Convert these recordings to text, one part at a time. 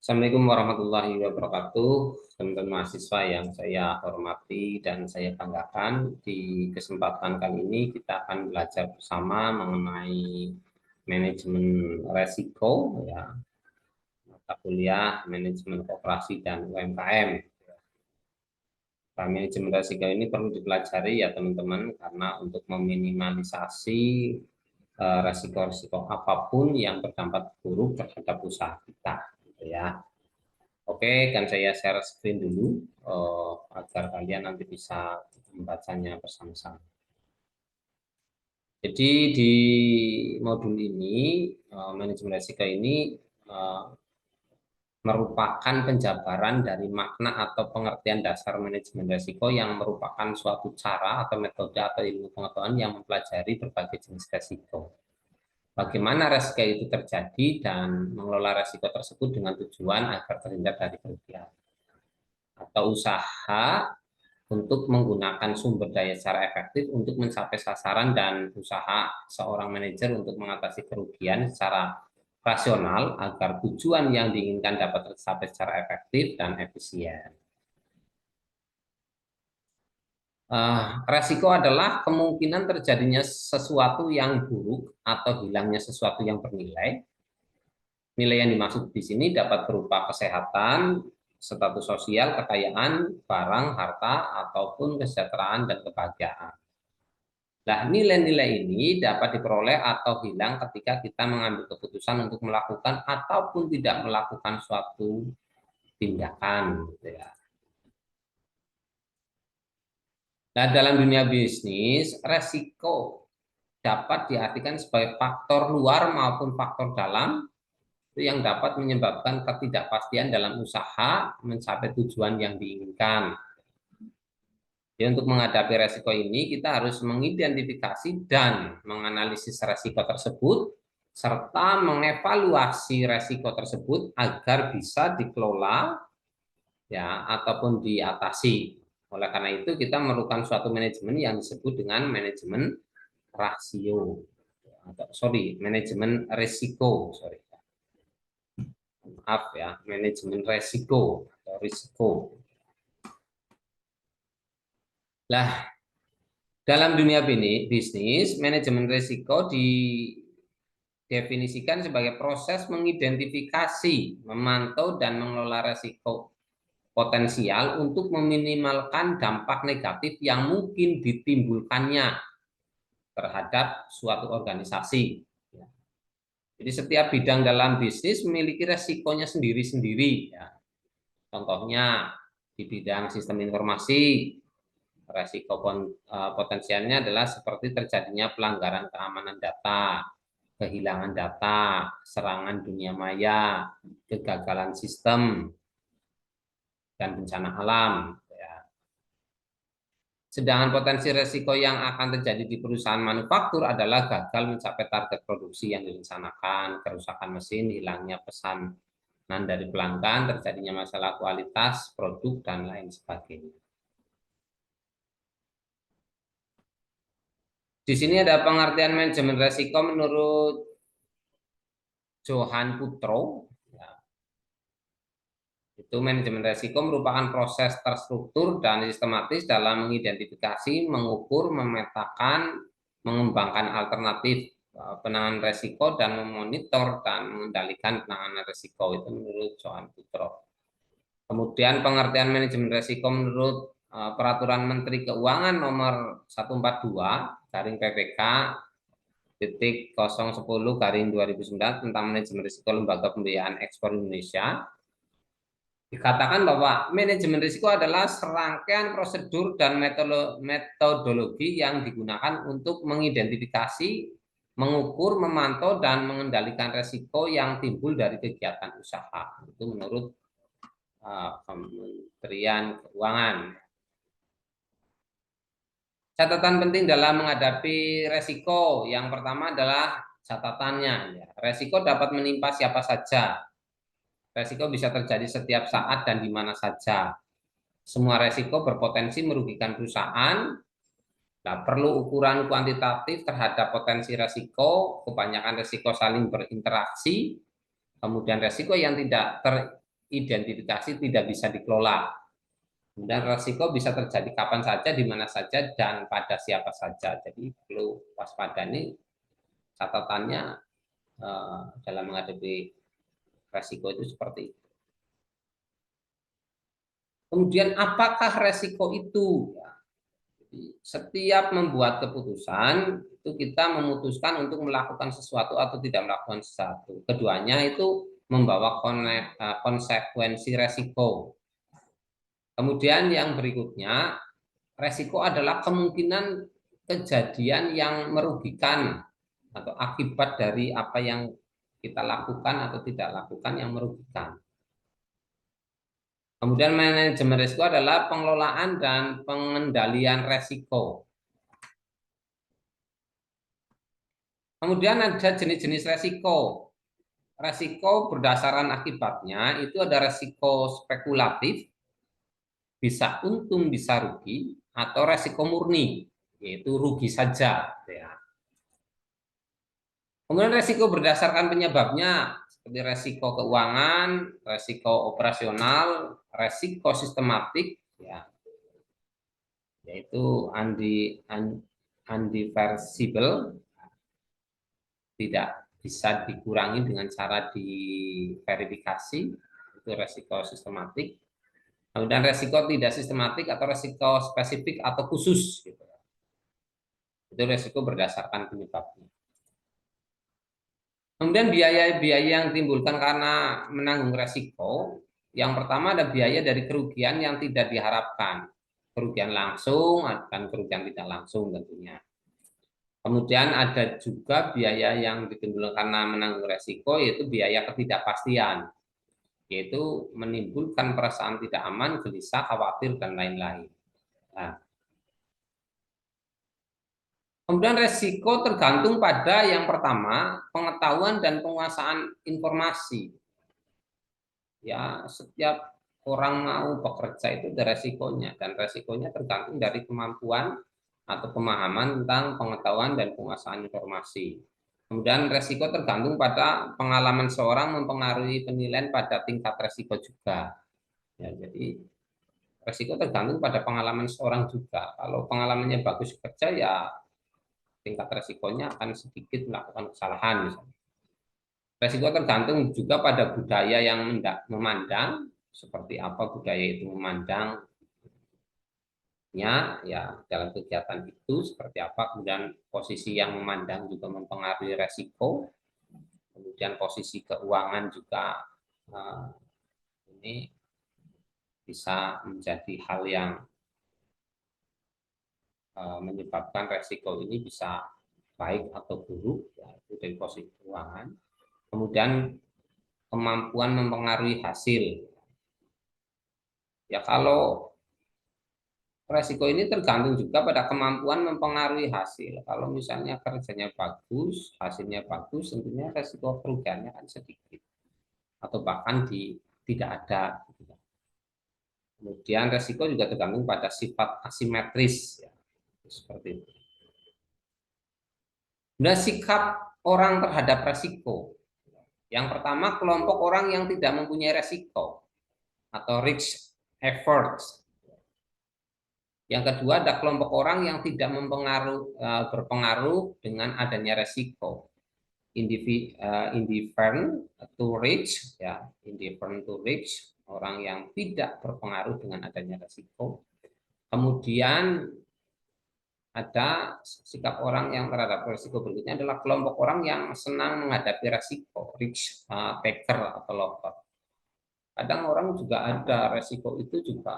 Assalamualaikum warahmatullahi wabarakatuh, teman-teman mahasiswa yang saya hormati dan saya banggakan. Di kesempatan kali ini kita akan belajar bersama mengenai manajemen resiko, ya, mata kuliah manajemen koperasi dan UMKM. Nah, manajemen resiko ini perlu dipelajari ya teman-teman, karena untuk meminimalisasi resiko-resiko apapun yang berdampak buruk terhadap usaha kita, gitu ya. Oke, kan saya share screen dulu agar kalian nanti bisa membacanya bersama-sama. Jadi di modul ini manajemen risiko ini eh, merupakan penjabaran dari makna atau pengertian dasar manajemen risiko yang merupakan suatu cara atau metode atau ilmu pengetahuan yang mempelajari berbagai jenis risiko. Bagaimana resiko itu terjadi dan mengelola resiko tersebut dengan tujuan agar terhindar dari kerugian atau usaha untuk menggunakan sumber daya secara efektif untuk mencapai sasaran dan usaha seorang manajer untuk mengatasi kerugian secara rasional agar tujuan yang diinginkan dapat tercapai secara efektif dan efisien. Resiko adalah kemungkinan terjadinya sesuatu yang buruk atau hilangnya sesuatu yang bernilai. Nilai yang dimaksud di sini dapat berupa kesehatan, status sosial, kekayaan, barang, harta, ataupun kesejahteraan dan kebahagiaan. Nah, nilai-nilai ini dapat diperoleh atau hilang ketika kita mengambil keputusan untuk melakukan ataupun tidak melakukan suatu tindakan, gitu ya. Nah, dalam dunia bisnis, resiko dapat diartikan sebagai faktor luar maupun faktor dalam itu yang dapat menyebabkan ketidakpastian dalam usaha mencapai tujuan yang diinginkan. Jadi untuk menghadapi resiko ini, kita harus mengidentifikasi dan menganalisis resiko tersebut, serta mengevaluasi resiko tersebut agar bisa dikelola ya ataupun diatasi. Oleh karena itu, kita memerlukan suatu manajemen yang disebut dengan manajemen rasio, atau manajemen risiko, maaf ya, manajemen resiko atau risiko. Lah, dalam dunia bisnis, manajemen risiko didefinisikan sebagai proses mengidentifikasi, memantau, dan mengelola risiko potensial untuk meminimalkan dampak negatif yang mungkin ditimbulkannya terhadap suatu organisasi. Jadi setiap bidang dalam bisnis memiliki resikonya sendiri-sendiri. Ya. Contohnya di bidang sistem informasi, resiko potensialnya adalah seperti terjadinya pelanggaran keamanan data, kehilangan data, serangan dunia maya, kegagalan sistem, dan bencana alam. Ya. Sedangkan potensi resiko yang akan terjadi di perusahaan manufaktur adalah gagal mencapai target produksi yang direncanakan, kerusakan mesin, hilangnya pesanan dari pelanggan, terjadinya masalah kualitas produk, dan lain sebagainya. Di sini ada pengertian manajemen resiko menurut Johan Putro. Itu manajemen resiko merupakan proses terstruktur dan sistematis dalam mengidentifikasi, mengukur, memetakan, mengembangkan alternatif penanganan resiko dan memonitor dan mengendalikan penanganan resiko. Itu menurut Johan Putro. Kemudian pengertian manajemen resiko menurut Peraturan Menteri Keuangan nomor 142 garing PPK titik 010 garing 2009 tentang manajemen risiko lembaga pembiayaan ekspor Indonesia, dikatakan bahwa manajemen risiko adalah serangkaian prosedur dan metodologi yang digunakan untuk mengidentifikasi, mengukur, memantau, dan mengendalikan risiko yang timbul dari kegiatan usaha. Itu menurut Kementerian Keuangan. Catatan penting dalam menghadapi resiko, yang pertama adalah catatannya. Resiko dapat menimpa siapa saja. Resiko bisa terjadi setiap saat dan di mana saja. Semua resiko berpotensi merugikan perusahaan. Nah, perlu ukuran kuantitatif terhadap potensi resiko. Kebanyakan resiko saling berinteraksi. Kemudian resiko yang tidak identifikasi tidak bisa dikelola. Kemudian resiko bisa terjadi kapan saja, di mana saja, dan pada siapa saja. Jadi perlu waspada. Ini catatannya dalam menghadapi resiko itu seperti itu. Kemudian apakah resiko itu? Ya, jadi, setiap membuat keputusan itu kita memutuskan untuk melakukan sesuatu atau tidak melakukan sesuatu. Keduanya itu membawa konsekuensi resiko. Kemudian yang berikutnya, resiko adalah kemungkinan kejadian yang merugikan atau akibat dari apa yang kita lakukan atau tidak lakukan yang merugikan. Kemudian manajemen resiko adalah pengelolaan dan pengendalian resiko. Kemudian ada jenis-jenis resiko. Resiko berdasarkan akibatnya itu ada resiko spekulatif, bisa untung bisa rugi, atau resiko murni, yaitu rugi saja. Ya. Kemudian resiko berdasarkan penyebabnya, seperti resiko keuangan, resiko operasional, resiko sistematik, ya, yaitu undiversible, tidak bisa dikurangi dengan cara diverifikasi, itu resiko sistematik. Kemudian resiko tidak sistematik atau resiko spesifik atau khusus, gitu. Itu resiko berdasarkan penyebabnya. Kemudian biaya-biaya yang timbulkan karena menanggung resiko, yang pertama ada biaya dari kerugian yang tidak diharapkan. Kerugian langsung dan kerugian tidak langsung tentunya. Kemudian ada juga biaya yang ditimbulkan karena menanggung resiko, yaitu biaya ketidakpastian, yaitu menimbulkan perasaan tidak aman, gelisah, khawatir, dan lain-lain. Nah, kemudian resiko tergantung pada yang pertama, pengetahuan dan penguasaan informasi. Ya, setiap orang mau bekerja itu ada resikonya, dan resikonya tergantung dari kemampuan atau pemahaman tentang pengetahuan dan penguasaan informasi. Kemudian resiko tergantung pada pengalaman seorang, mempengaruhi penilaian pada tingkat resiko juga. Ya, jadi resiko tergantung pada pengalaman seorang juga. Kalau pengalamannya bagus kerja, ya tingkat resikonya akan sedikit melakukan kesalahan misalnya. Resiko tergantung juga pada budaya yang memandang, seperti apa budaya itu memandangnya, ya dalam kegiatan itu seperti apa, kemudian posisi yang memandang juga mempengaruhi resiko, kemudian posisi keuangan juga ini bisa menjadi hal yang menyebabkan resiko ini bisa baik atau buruk, ya, itu dari posisi keuangan. Kemudian kemampuan mempengaruhi hasil. Ya kalau resiko ini tergantung juga pada kemampuan mempengaruhi hasil. Kalau misalnya kerjanya bagus, hasilnya bagus, tentunya resiko kerugiannya kan sedikit atau bahkan tidak ada. Kemudian resiko juga tergantung pada sifat asimetris, ya, seperti itu. Nah, sikap orang terhadap resiko. Yang pertama, kelompok orang yang tidak mempunyai resiko atau risk averse. Yang kedua, ada kelompok orang yang tidak berpengaruh dengan adanya resiko. Indifferent to risk, ya, indifferent to risk, orang yang tidak berpengaruh dengan adanya resiko. Kemudian ada sikap orang yang terhadap resiko berikutnya adalah kelompok orang yang senang menghadapi resiko, risk taker atau lover. Kadang orang juga ada resiko itu juga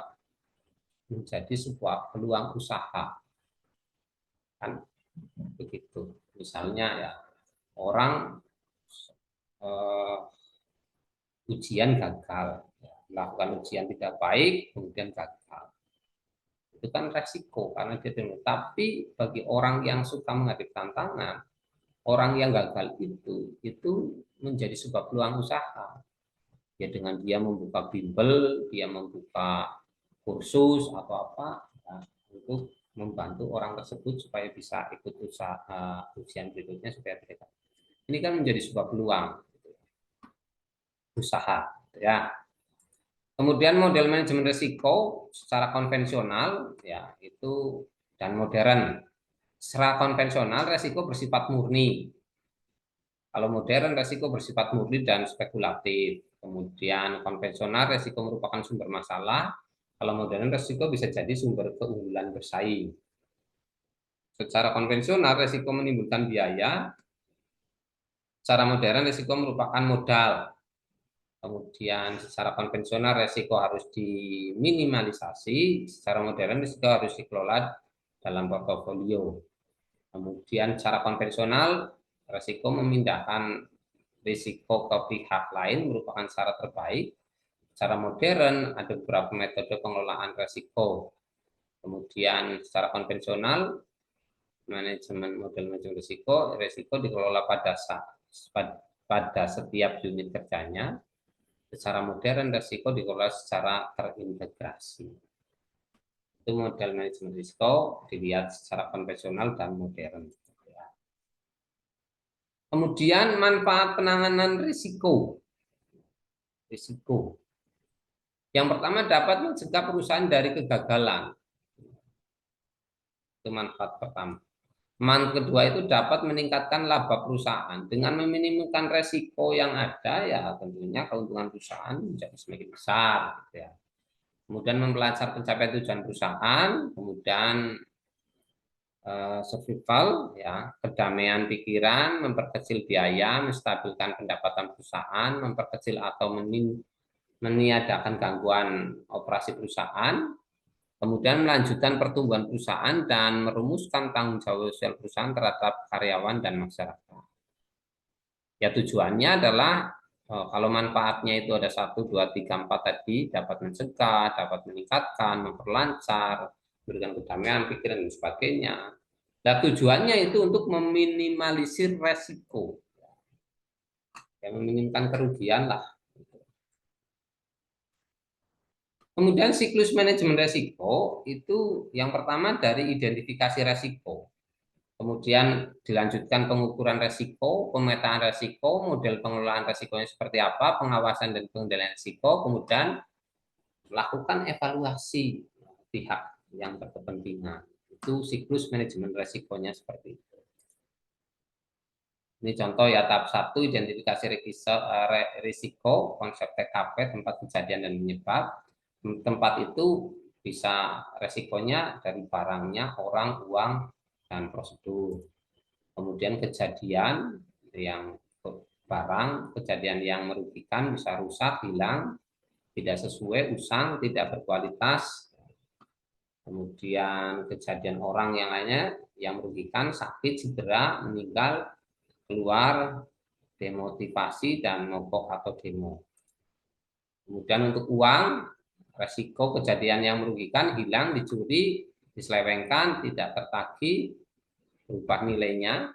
menjadi sebuah peluang usaha, kan begitu. Misalnya ya orang ujian gagal, melakukan ujian tidak baik kemudian gagal, itu kan resiko karena dia dulu. Tapi bagi orang yang suka menghadapi tantangan, orang yang gagal itu menjadi sebuah peluang usaha. Ya dengan dia membuka bimbel, dia membuka kursus atau apa, ya, untuk membantu orang tersebut supaya bisa ikut usaha ujian berikutnya supaya mereka. Ini kan menjadi sebuah peluang usaha, ya. Kemudian model manajemen risiko secara konvensional ya itu dan modern. Secara konvensional risiko bersifat murni. Kalau modern risiko bersifat murni dan spekulatif. Kemudian konvensional risiko merupakan sumber masalah. Kalau modern risiko bisa jadi sumber keunggulan bersaing. Secara konvensional risiko menimbulkan biaya. Secara modern risiko merupakan modal. Kemudian secara konvensional risiko harus diminimalisasi, secara modern risiko harus dikelola dalam portofolio. Kemudian secara konvensional risiko memindahkan risiko ke pihak lain merupakan cara terbaik. Secara modern ada beberapa metode pengelolaan risiko. Kemudian secara konvensional model manajemen risiko dikelola pada setiap unit kerjanya. Secara modern risiko dikelola secara terintegrasi. Itu model manajemen risiko dilihat secara konvensional dan modern. Kemudian manfaat penanganan risiko. Risiko. Yang pertama dapat mencegah perusahaan dari kegagalan. Itu manfaat pertama. Manfaat kedua itu dapat meningkatkan laba perusahaan dengan meminimumkan resiko yang ada, ya tentunya keuntungan perusahaan menjadi semakin besar. Gitu ya. Kemudian mempelajari pencapaian tujuan perusahaan, kemudian survival, ya, kedamaian pikiran, memperkecil biaya, menstabilkan pendapatan perusahaan, memperkecil atau meniadakan gangguan operasi perusahaan, kemudian melanjutkan pertumbuhan perusahaan dan merumuskan tanggung jawab sosial perusahaan terhadap karyawan dan masyarakat. Ya tujuannya adalah kalau manfaatnya itu ada 1, 2, 3, 4 tadi, dapat mencegah, dapat meningkatkan, memperlancar, memberikan kedamaian pikiran dan sebagainya. Nah, tujuannya itu untuk meminimalisir resiko, ya, meminimkan kerugian lah. Kemudian siklus manajemen resiko itu yang pertama dari identifikasi resiko. Kemudian dilanjutkan pengukuran resiko, pemetaan resiko, model pengelolaan resikonya seperti apa, pengawasan dan pengendalian resiko, kemudian melakukan evaluasi pihak yang berkepentingan. Itu siklus manajemen resikonya seperti itu. Ini contoh ya, tahap 1 identifikasi risiko, konsep TKP, tempat kejadian dan penyebab. Tempat itu bisa resikonya dari barangnya, orang, uang, dan prosedur. Kemudian kejadian yang barang, kejadian yang merugikan bisa rusak, hilang, tidak sesuai, usang, tidak berkualitas. Kemudian kejadian orang yang lainnya yang merugikan, sakit, cedera, meninggal, keluar, demotivasi, dan mogok atau demo. Kemudian untuk uang, resiko kejadian yang merugikan, hilang, dicuri, diselewengkan, tidak tertagih, berubah nilainya.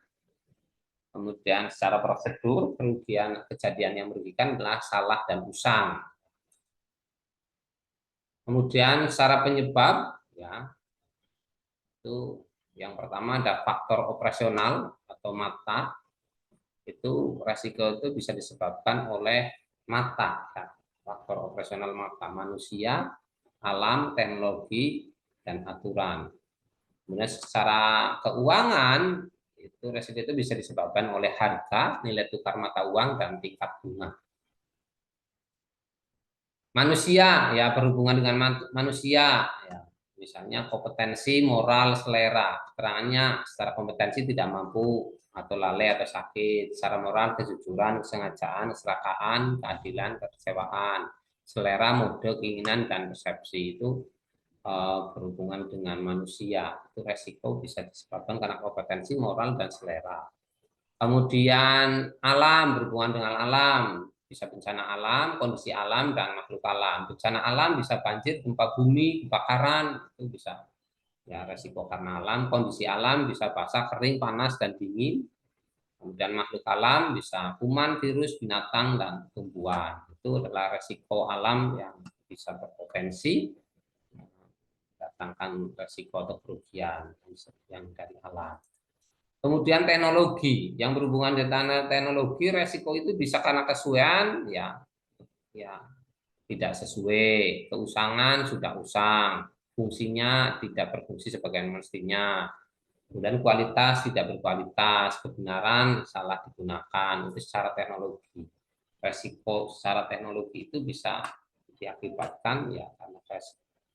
Kemudian secara prosedur, kerugian kejadian yang merugikan adalah salah dan usang. Kemudian secara penyebab, ya, itu yang pertama ada faktor operasional atau mata. Itu resiko itu bisa disebabkan oleh mata, ya. Faktor operasional mata, manusia, alam, teknologi, dan aturan. Kemudian secara keuangan, itu resiko itu bisa disebabkan oleh harga, nilai tukar mata uang, dan tingkat bunga. Manusia, ya berhubungan dengan manusia, ya. Misalnya kompetensi, moral, selera. Keterangannya secara kompetensi tidak mampu atau lalai atau sakit. Secara moral, kejujuran, kesengajaan, keserakahan, keadilan, kekecewaan. Selera, mode, keinginan, dan persepsi itu berhubungan dengan manusia. Itu resiko bisa disebabkan karena kompetensi, moral, dan selera. Kemudian alam, berhubungan dengan alam, bisa bencana alam, kondisi alam, dan makhluk alam. Bencana alam bisa banjir, gempa bumi, kebakaran, itu bisa ya resiko karena alam. Kondisi alam bisa basah, kering, panas, dan dingin. Kemudian makhluk alam bisa kuman, virus, binatang, dan tumbuhan. Itu adalah resiko alam yang bisa berpotensi mendatangkan resiko atau kerugian yang dari alam. Kemudian teknologi yang berhubungan dengan teknologi, resiko itu bisa karena kesuaian, ya, ya tidak sesuai, keusangan sudah usang, fungsinya tidak berfungsi sebagaimana mestinya, kemudian kualitas tidak berkualitas, kebenaran salah digunakan, itu secara teknologi. Resiko secara teknologi itu bisa diakibatkan ya karena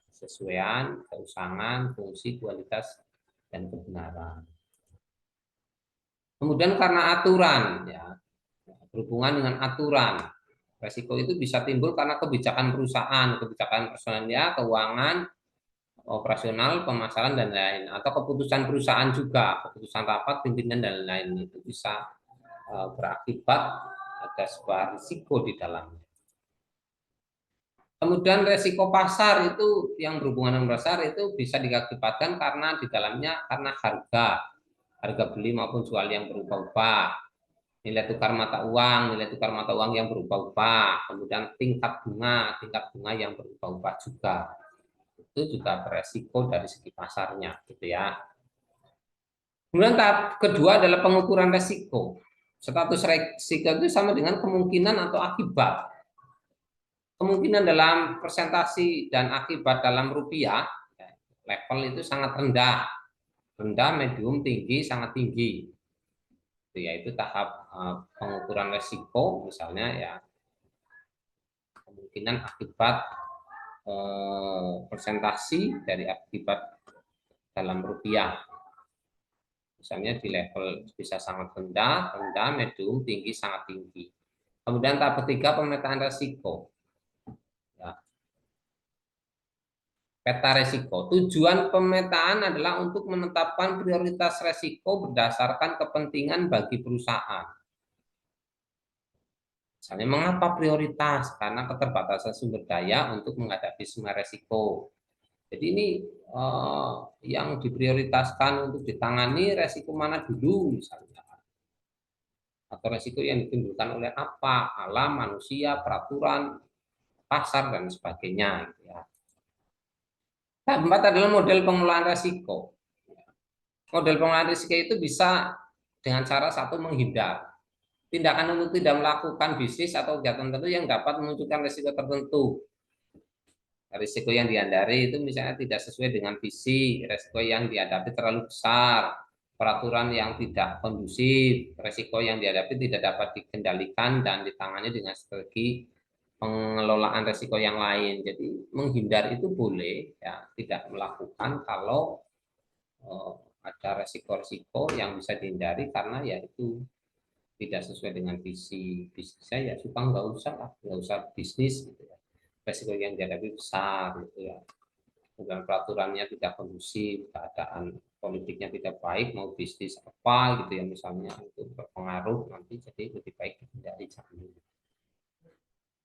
kesesuaian, keusangan, fungsi, kualitas, dan kebenaran. Kemudian karena aturan, ya berhubungan dengan aturan, resiko itu bisa timbul karena kebijakan perusahaan, kebijakan personalia, keuangan, operasional, pemasaran, dan lain-lain. Atau keputusan perusahaan juga, keputusan rapat, pimpinan, dan lain-lain. Itu bisa berakibat ada sebuah risiko di dalamnya. Kemudian resiko pasar itu yang berhubungan dengan pasar itu bisa diakibatkan karena di dalamnya karena harga beli maupun jual yang berubah-ubah, nilai tukar mata uang yang berubah-ubah, kemudian tingkat bunga yang berubah-ubah juga. Itu juga beresiko dari segi pasarnya, gitu ya. Kemudian tahap kedua adalah pengukuran resiko. Status resiko itu sama dengan kemungkinan atau akibat. Kemungkinan dalam presentasi dan akibat dalam rupiah, level itu sangat rendah, medium, tinggi, sangat tinggi. Yaitu tahap pengukuran resiko, misalnya ya kemungkinan akibat presentasi dari akibat dalam rupiah. Misalnya di level bisa sangat rendah, medium, tinggi, sangat tinggi. Kemudian tahap ketiga pemetaan resiko. Ya. Peta resiko. Tujuan pemetaan adalah untuk menetapkan prioritas resiko berdasarkan kepentingan bagi perusahaan. Misalnya mengapa prioritas? Karena keterbatasan sumber daya untuk menghadapi semua resiko. Jadi ini yang diprioritaskan untuk ditangani resiko mana dulu misalnya. Atau resiko yang ditimbulkan oleh apa? Alam, manusia, peraturan, pasar, dan sebagainya. Gitu ya. Nah, keempat adalah model pengelolaan resiko. Model pengelolaan risiko itu bisa dengan cara satu menghindar. Tindakan untuk tidak melakukan bisnis atau kegiatan tertentu yang dapat memunculkan risiko tertentu. Risiko yang dihindari itu misalnya tidak sesuai dengan visi, risiko yang dihadapi terlalu besar, peraturan yang tidak kondusif, risiko yang dihadapi tidak dapat dikendalikan dan ditangani dengan strategi pengelolaan risiko yang lain. Jadi menghindar itu boleh, ya tidak melakukan kalau ada resiko-resiko yang bisa dihindari karena ya itu tidak sesuai dengan visi saya, ya suka nggak usah bisnis gitu ya. Resiko yang dihadapi besar gitu ya. Kemudian peraturannya tidak kondusif, keadaan politiknya tidak baik, mau bisnis apa gitu ya misalnya itu berpengaruh nanti, jadi lebih baik dihindari jangan.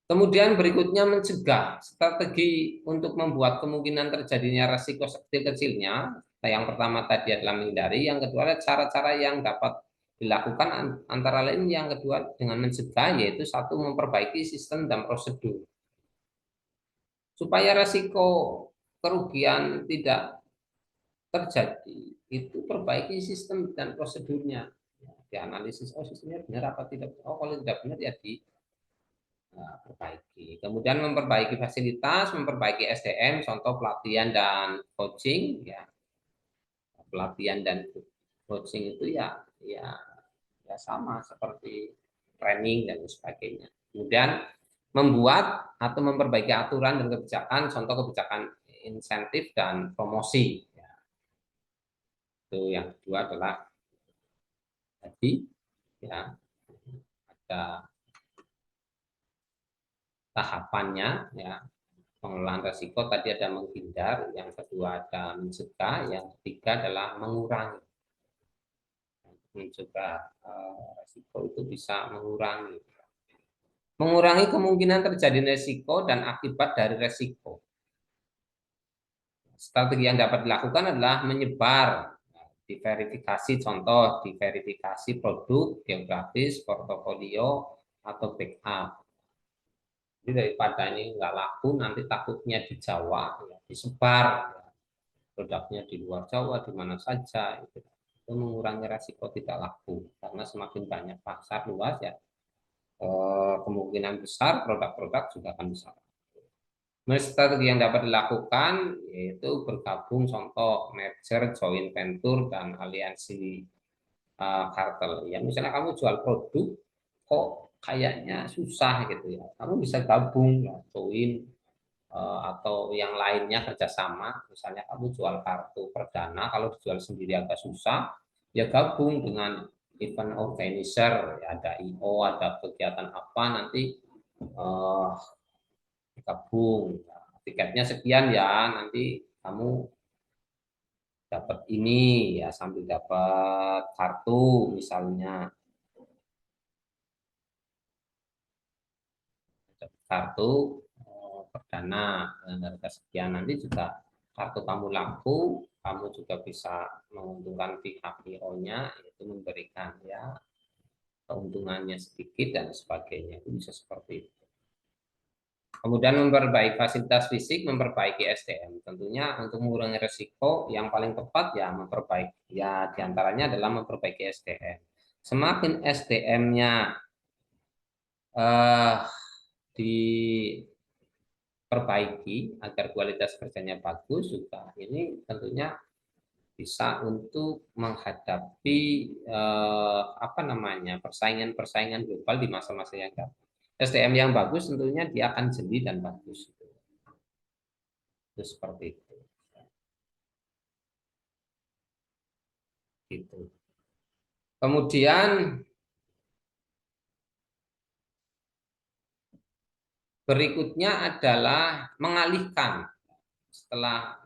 Kemudian berikutnya mencegah, strategi untuk membuat kemungkinan terjadinya resiko kecil-kecilnya. Nah, yang pertama tadi adalah menghindari, yang kedua adalah cara-cara yang dapat dilakukan antara lain yang kedua dengan mencegah, yaitu satu memperbaiki sistem dan prosedur. Supaya resiko kerugian tidak terjadi, itu perbaiki sistem dan prosedurnya. Dianalisis, oh sistemnya benar apa tidak, oh kalau tidak benar ya perbaiki. Kemudian memperbaiki fasilitas, memperbaiki SDM, contoh pelatihan dan coaching, ya. Pelatihan dan coaching itu ya sama seperti training dan sebagainya. Kemudian membuat atau memperbaiki aturan dan kebijakan, contoh kebijakan insentif dan promosi. Ya. Itu yang kedua adalah tadi ya ada tahapannya ya. Pengelolaan resiko tadi ada menghindar, yang kedua ada mencegah, yang ketiga adalah mengurangi. Mencegah resiko itu bisa mengurangi kemungkinan terjadi resiko dan akibat dari resiko. Strategi yang dapat dilakukan adalah menyebar, diverifikasi, contoh diverifikasi produk, geografis, portofolio, atau backup. Jadi daripada ini nggak laku, nanti takutnya di Jawa, ya, disebar ya, produknya di luar Jawa, di mana saja, itu mengurangi resiko tidak laku. Karena semakin banyak pasar luas ya, kemungkinan besar produk-produk juga akan besar. Strategi yang dapat dilakukan yaitu bergabung, contoh merger, joint venture, dan aliansi kartel. Ya, misalnya kamu jual produk kok kayaknya susah gitu ya, kamu bisa gabung, ya, join atau yang lainnya kerjasama. Misalnya kamu jual kartu perdana, kalau dijual sendiri agak susah, ya gabung dengan event organizer, ya, ada IO, ada kegiatan apa nanti eh, gabung. Nah, tiketnya sekian ya, nanti kamu dapat ini ya, sambil dapat kartu misalnya, kartu perdana dengan harga sekian, nanti juga kartu kamu laku, kamu juga bisa menguntungkan pihak IO-nya, itu memberikan ya keuntungannya sedikit dan sebagainya, itu bisa seperti itu. Kemudian memperbaiki fasilitas fisik, memperbaiki SDM. Tentunya untuk mengurangi risiko yang paling tepat ya memperbaiki, ya diantaranya adalah memperbaiki SDM. Semakin SDM-nya diperbaiki agar kualitas kerjanya bagus juga, ini tentunya bisa untuk menghadapi apa namanya, persaingan-persaingan global di masa-masa yang datang. SDM yang bagus tentunya dia akan jeli dan bagus. Itu seperti itu. Gitu. Kemudian berikutnya adalah mengalihkan setelah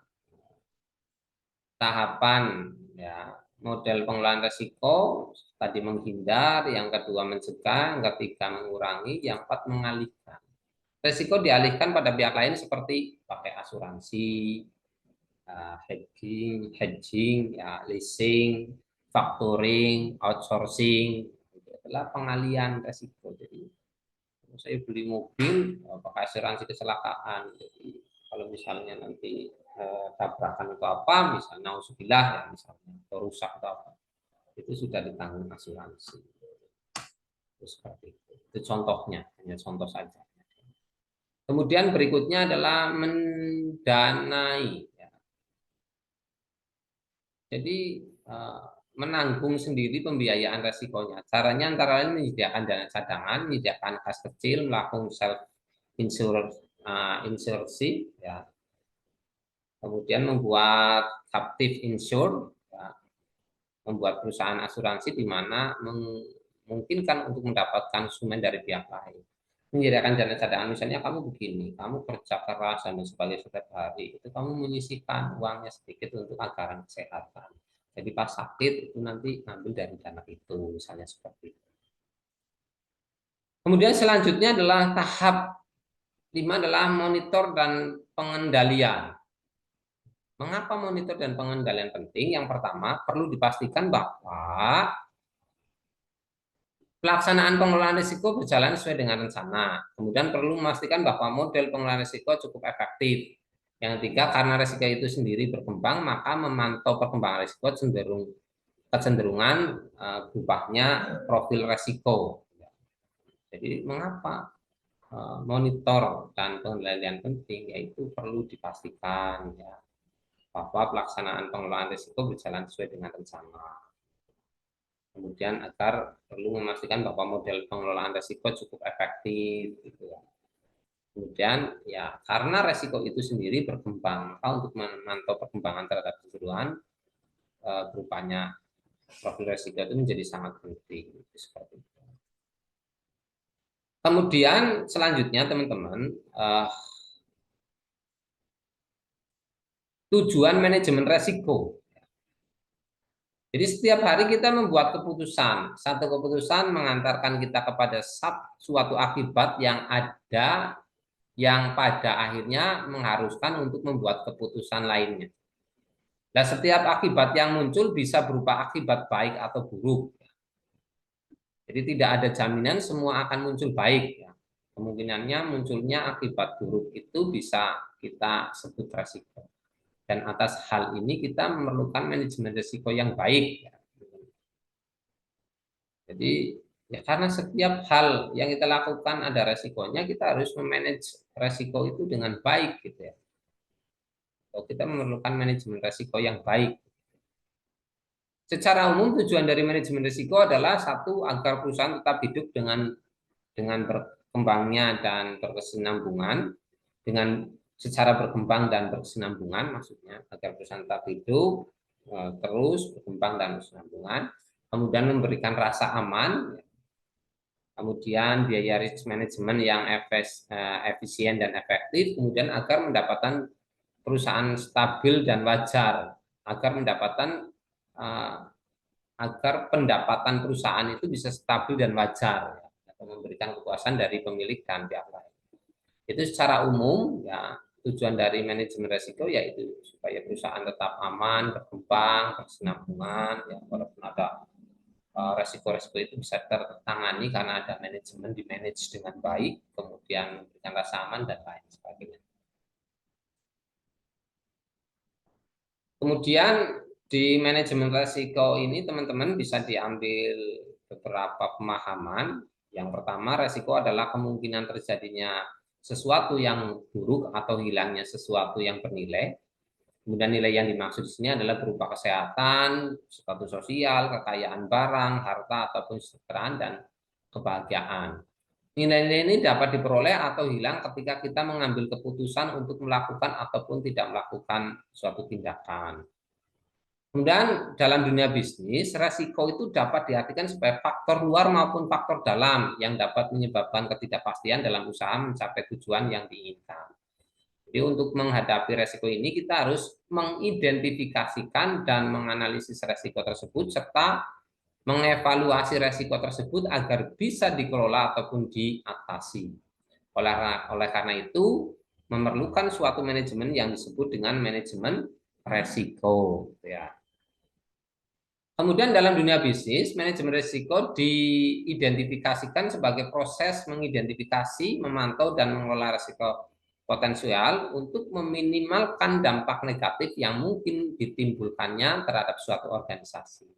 tahapan ya model pengelolaan risiko tadi, menghindar, yang kedua mencegah, yang ketiga mengurangi, yang keempat mengalihkan. Risiko dialihkan pada pihak lain seperti pakai asuransi, hedging, ya, leasing, factoring, outsourcing, itu adalah pengalihan risiko. Jadi saya beli mobil pakai asuransi kecelakaan. Jadi kalau misalnya nanti tabrakan atau apa, misalnya nauzubillah ya, misalnya atau rusak atau apa, itu sudah ditanggung asuransi. Itu seperti itu. Itu contohnya, hanya contoh saja. Kemudian berikutnya adalah mendanai. Ya. Jadi eh, menanggung sendiri pembiayaan resikonya. Caranya antara lain menyediakan dana cadangan, menyediakan kas kecil, melakukan self insurasi, ya. Kemudian membuat captive insure, ya. Membuat perusahaan asuransi di mana memungkinkan untuk mendapatkan konsumen dari pihak lain. Menyediakan dana cadangan, misalnya kamu begini, kamu kerja keras dan sebagai setiap hari, itu kamu menyisihkan uangnya sedikit untuk anggaran kesehatan. Jadi pas sakit itu nanti ambil dari dana itu, misalnya seperti itu. Kemudian selanjutnya adalah tahap 5 adalah monitor dan pengendalian. Mengapa monitor dan pengendalian penting? Yang pertama, perlu dipastikan bahwa pelaksanaan pengelolaan risiko berjalan sesuai dengan rencana. Kemudian perlu memastikan bahwa model pengelolaan risiko cukup efektif. Yang ketiga, karena risiko itu sendiri berkembang, maka memantau perkembangan risiko kecenderungan berubahnya profil risiko. Jadi mengapa monitor dan pengendalian penting, yaitu perlu dipastikan ya bahwa pelaksanaan pengelolaan risiko berjalan sesuai dengan rencana. Kemudian agar perlu memastikan bahwa model pengelolaan risiko cukup efektif gitu ya. Kemudian ya karena risiko itu sendiri berkembang, maka untuk memantau perkembangan terhadap keseluruhan berupanya profil risiko itu menjadi sangat penting seperti itu. Kemudian selanjutnya teman-teman, tujuan manajemen risiko. Jadi setiap hari kita membuat keputusan. Satu keputusan mengantarkan kita kepada suatu akibat yang ada, yang pada akhirnya mengharuskan untuk membuat keputusan lainnya. Nah, setiap akibat yang muncul bisa berupa akibat baik atau buruk. Jadi tidak ada jaminan semua akan muncul baik. Ya. Kemungkinannya munculnya akibat buruk itu bisa kita sebut resiko. Dan atas hal ini kita memerlukan manajemen risiko yang baik. Ya. Jadi Ya, karena setiap hal yang kita lakukan ada resikonya, kita harus memanage resiko itu dengan baik gitu ya. Kita memerlukan manajemen resiko yang baik. Secara umum tujuan dari manajemen risiko adalah satu, agar perusahaan tetap hidup dengan berkembangnya dan berkesinambungan, dengan secara berkembang dan berkesinambungan, maksudnya agar perusahaan tetap hidup terus berkembang dan berkesinambungan, kemudian memberikan rasa aman, kemudian biaya risk management yang efisien dan efektif, kemudian agar mendapatkan perusahaan stabil dan wajar, agar mendapatkan agar pendapatan perusahaan itu bisa stabil dan wajar, ya, atau memberikan kepuasan dari pemilik dan pihak lain. Itu secara umum ya, tujuan dari manajemen risiko yaitu supaya perusahaan tetap aman, berkembang, berkesinambungan, ya, walaupun ada resiko-resiko itu bisa tertangani karena ada manajemen, di manage dengan baik, kemudian memberikan rasa aman dan lain sebagainya. Kemudian di manajemen risiko ini teman-teman bisa diambil beberapa pemahaman. Yang pertama, risiko adalah kemungkinan terjadinya sesuatu yang buruk atau hilangnya sesuatu yang bernilai. Kemudian nilai yang dimaksud di sini adalah berupa kesehatan, status sosial, kekayaan barang, harta ataupun kesejahteraan dan kebahagiaan. Nilai-nilai ini dapat diperoleh atau hilang ketika kita mengambil keputusan untuk melakukan ataupun tidak melakukan suatu tindakan. Kemudian dalam dunia bisnis, resiko itu dapat diartikan sebagai faktor luar maupun faktor dalam yang dapat menyebabkan ketidakpastian dalam usaha mencapai tujuan yang diinginkan. Jadi untuk menghadapi resiko ini kita harus mengidentifikasikan dan menganalisis resiko tersebut serta mengevaluasi resiko tersebut agar bisa dikelola ataupun diatasi. Oleh karena itu, memerlukan suatu manajemen yang disebut dengan manajemen resiko. Ya. Kemudian dalam dunia bisnis, manajemen risiko diidentifikasikan sebagai proses mengidentifikasi, memantau, dan mengelola risiko potensial untuk meminimalkan dampak negatif yang mungkin ditimbulkannya terhadap suatu organisasi.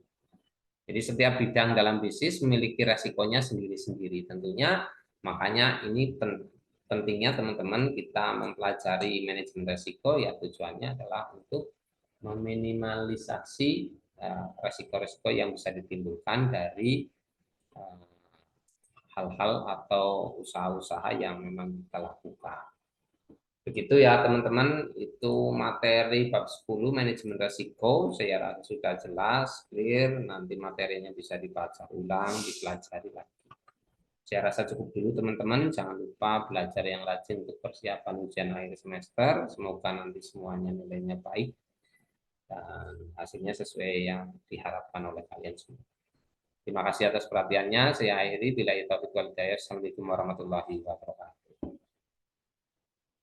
Jadi setiap bidang dalam bisnis memiliki resikonya sendiri-sendiri tentunya, makanya ini pentingnya teman-teman kita mempelajari manajemen risiko, ya tujuannya adalah untuk meminimalisasi resiko-resiko yang bisa ditimbulkan dari hal-hal atau usaha-usaha yang memang kita lakukan. Begitu ya teman-teman, itu materi bab 10 manajemen risiko, saya rasa sudah jelas, clear, nanti materinya bisa dibaca ulang, dipelajari lagi. Saya rasa cukup dulu teman-teman, jangan lupa belajar yang rajin untuk persiapan ujian akhir semester, semoga nanti semuanya nilainya baik dan hasilnya sesuai yang diharapkan oleh kalian semua. Terima kasih atas perhatiannya. Saya akhiri. Bila itu wal hidayah. Assalamualaikum warahmatullahi wabarakatuh.